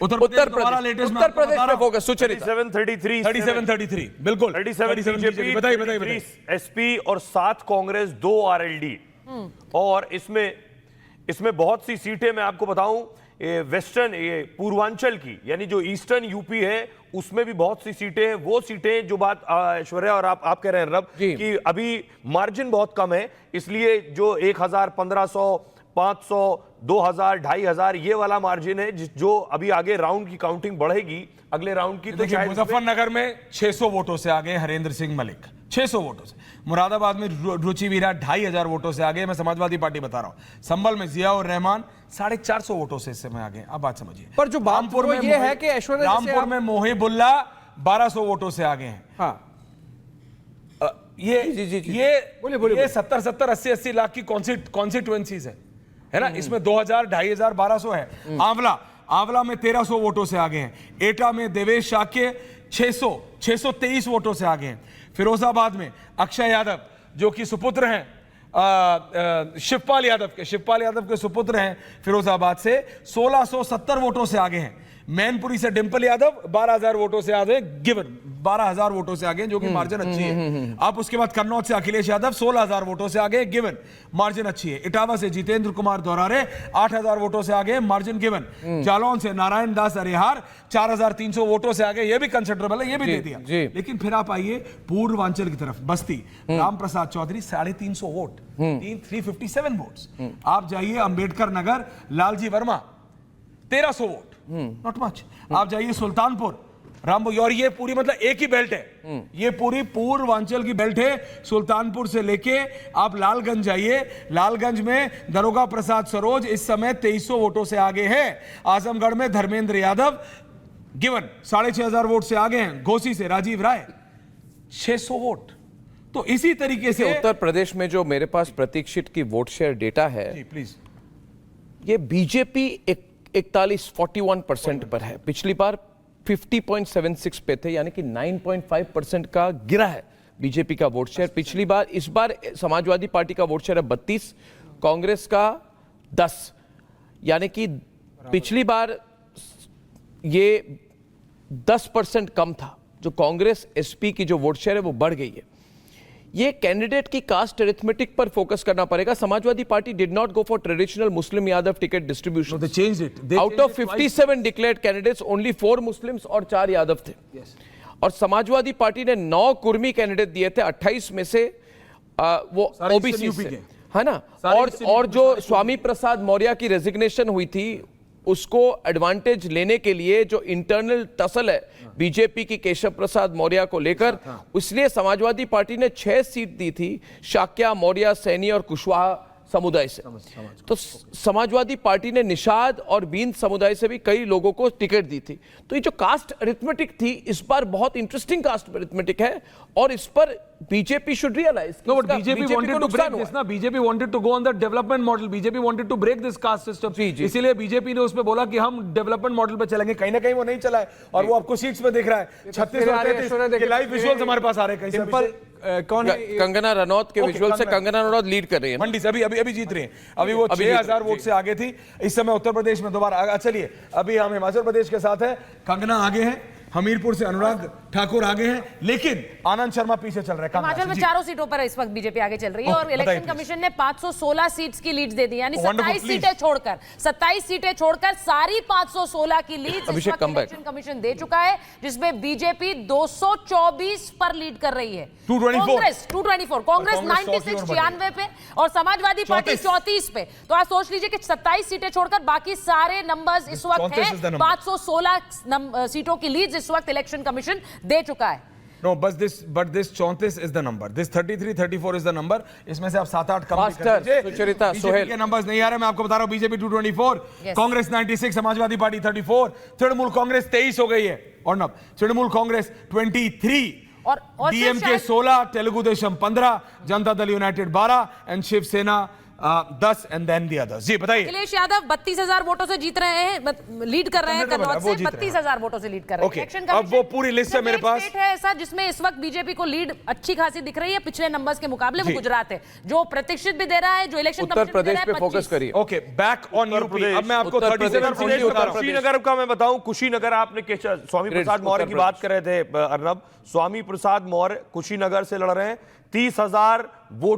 उत्तर प्रदेश पे फोकस। सुचरिता 3733 बिल्कुल 37 बीजेपी, बताइए। एसपी और 7 कांग्रेस, 2 आरएलडी। और इसमें बहुत सी सीटें मैं आपको बताऊं, वेस्टर्न, ये पूर्वांचल की, यानी जो ईस्टर्न यूपी है उसमें भी बहुत सी सीटें हैं। वो सीटें जो बात ऐश्वर्या और आप कह रहे हैं रब कि अभी मार्जिन बहुत कम है, इसलिए जो 1000, 1500, 500, 2000, 2500 ये वाला मार्जिन है, जो अभी आगे राउंड की काउंटिंग बढ़ेगी अगले राउंड की। तो शायद मुजफ्फरनगर में 600 वोटों से आगे हरेंद्र सिंह मलिक, 600 वोटों से। मुरादाबाद में रुचि वीरा 2500 वोटों से आगे, मैं समाजवादी पार्टी बता रहा हूं। संभल में जिया और रहमान 450 वोटों से इस समय आगे। अब बात समझिए। पर जो रामपुर में ये है कि ऐश्वर्या, रामपुर में मोहिबुल्ला 1200 वोटों से आगे हैं। हाँ, ये ये बोलिए। ये 70 80 लाख की कॉन्स्टिट्यूएंसीज है ना। इसमें 2000, 2500, 1200 है। आंवला में 1300 वोटों से आगे हैं। एटा में देवेश शाक्य 623 वोटों से आगे हैं। फिरोजाबाद में अक्षय यादव जो कि सुपुत्र हैं शिवपाल यादव के सुपुत्र हैं फिरोजाबाद से, 1670 वोटों से आगे हैं। मैनपुरी से डिंपल यादव 12000 वोटों से आगे, गिवन 12000 वोटों से आगे, जो कि मार्जिन अच्छी है। आप उसके बाद कन्नौज से अखिलेश यादव 16000 वोटों से आगे, गिवन मार्जिन अच्छी है। इटावा से जितेंद्र कुमार दौरारे 8000 वोटों से आगे, मार्जिन गिवन। जालौन से नारायण दास अरिहार 4300 वोटों से आगे, ये भी कंसिडरेबल है, ये भी दे दिया। लेकिन फिर आप आइए पूर्वांचल की तरफ, बस्ती राम प्रसाद चौधरी 350 वोट, 357 वोट्स। आप जाइए Ambedkar Nagar Lalji Verma 1300 vote, not much. आप जाइए सुल्तानपुर रामबो, और ये पूरी मतलब एक ही बेल्ट है, ये पूरी पूर्वांचल की बेल्ट है। सुल्तानपुर से लेके आप लालगंज जाइए, लालगंज में दरोगा प्रसाद सरोज इस समय 2300 वोटों से आगे है। आजमगढ़ में धर्मेंद्र यादव गिवन 6500 वोट से आगे हैं। घोसी से राजीव राय 600 वोट। तो इसी तरीके से उत्तर प्रदेश में जो मेरे पास प्रतीक्षित की वोट शेयर डेटा है, प्लीज, ये बीजेपी 41% पर है। पिछली बार 50.76 पे थे, यानी कि 9.5% का गिरा है बीजेपी का वोट शेयर पिछली बार। इस बार समाजवादी पार्टी का वोट शेयर है 32, कांग्रेस का 10, यानी कि पिछली बार ये 10% कम था। जो कांग्रेस एसपी की जो वोट शेयर है वो बढ़ गई है। ये कैंडिडेट की कास्ट अरिथमेटिक पर फोकस करना पड़ेगा। Samajwadi party did not go for traditional Muslim Yadav ticket distribution. they changed it. Out of 57 declared candidates only 4 Muslims और 4 यादव थे। और समाजवादी पार्टी ने 9 कुर्मी कैंडिडेट दिए थे, 28 में से वो ओबीसी से, है ना। और जो स्वामी प्रसाद मौर्य की रेजिग्नेशन हुई थी, उसको एडवांटेज लेने के लिए जो इंटरनल टसल है बीजेपी की केशव प्रसाद मौर्य को लेकर, इसलिए समाजवादी पार्टी ने 6 सीट दी थी शाक्या, मौर्य, सैनी और कुशवाहा समुदाय से। तो समाजवादी पार्टी ने निषाद और बींद समुदाय से भी कई लोगों को टिकट दी थी। तो ये जो कास्ट अरिथमेटिक थी इस बार बहुत इंटरेस्टिंग कास्ट अरिथमेटिक है, और इस पर BJP should realise. No, but BJP wanted to break this ना, BJP wanted to go on the development model, BJP wanted to break this caste system। इसीलिए बीजेपी ने उसमें बोला कि हम डेवलपमेंट मॉडल पे चलेंगे। कहीं ना कहीं वो नहीं चला है, और वो आपको सीट्स में दिख रहा है। 36 और 33 लाइव विजुअल्स हमारे पास आ रहे हैं। कहीं कौन है? कंगना रनौत के विजुअल से कंगना रनौत लीड कर रही है मंडी से, अभी जीत रही हैं। अभी वो 6000 वोट से आगे थी, इस समय उत्तर प्रदेश में दोबारा। चलिए अभी हम हिमाचल प्रदेश के साथ है, कंगना आगे है, हमीरपुर से अनुराग ठाकुर आगे हैं, लेकिन आनंद शर्मा पीछे चल रहे हैं। हिमाचल में 4 सीटों पर इस वक्त बीजेपी आगे चल रही है, और इलेक्शन कमीशन ने 516 सीट्स की लीड दे दी, यानी 27 सीटें छोड़कर सारी 516 की लीड इलेक्शन कमीशन दे चुका है, जिसमें बीजेपी 224 पर लीड कर रही है। 224 कांग्रेस 96 96 पे, और समाजवादी पार्टी 34 पे। तो आप सोच लीजिए कि 27 सीटें छोड़कर बाकी सारे नंबर्स इस वक्त हैं। 516 सीटों की लीड इस वक्त इलेक्शन कमीशन दे चुका है। No, but this 34 is the number. This 33, 34 is the number. इसमें से आप 7-8 कम कर दीजिए। सुचरिता, बीजेपी के नंबर्स नहीं आ रहे, मैं आपको बता रहा हूं। बीजेपी 224, कांग्रेस 96, समाजवादी पार्टी 34, तृणमूल कांग्रेस 23 हो गई है। और नब तृणमूल कांग्रेस 23, और DMK 16, Telugu Desam 15, Janata Dal united 12 and Shivsena 10 and then the others. जी बताइए। अखिलेश यादव 32,000 वोटों से जीत रहे हैं, लीड कर रहे हैं कन्नौज से, 32,000 वोटों से लीड कर रहे हैं। ओके, इलेक्शन अब कमीशन वो पूरी लिस्ट है मेरे पास। स्टेट है ऐसा जिसमें इस वक्त बीजेपी को लीड अच्छी खासी दिख रही है पिछले नंबर्स के मुकाबले, वो गुजरात है, जो प्रतिशत भी दे रहा है, जो इलेक्शन उत्तर प्रदेश पे फोकस करिए। Okay, back on UP. अब मैं आपको उत्तर 37 प्रदेश, सीटें बता रहा हूं। कुशीनगर का मैं बताऊं, कुशीनगर आपने स्वामी प्रसाद मौर्य की बात कर रहे थे अर्नब, स्वामी प्रसाद मौर्य कुशीनगर से लड़ रहे हैं, 30,000 वोट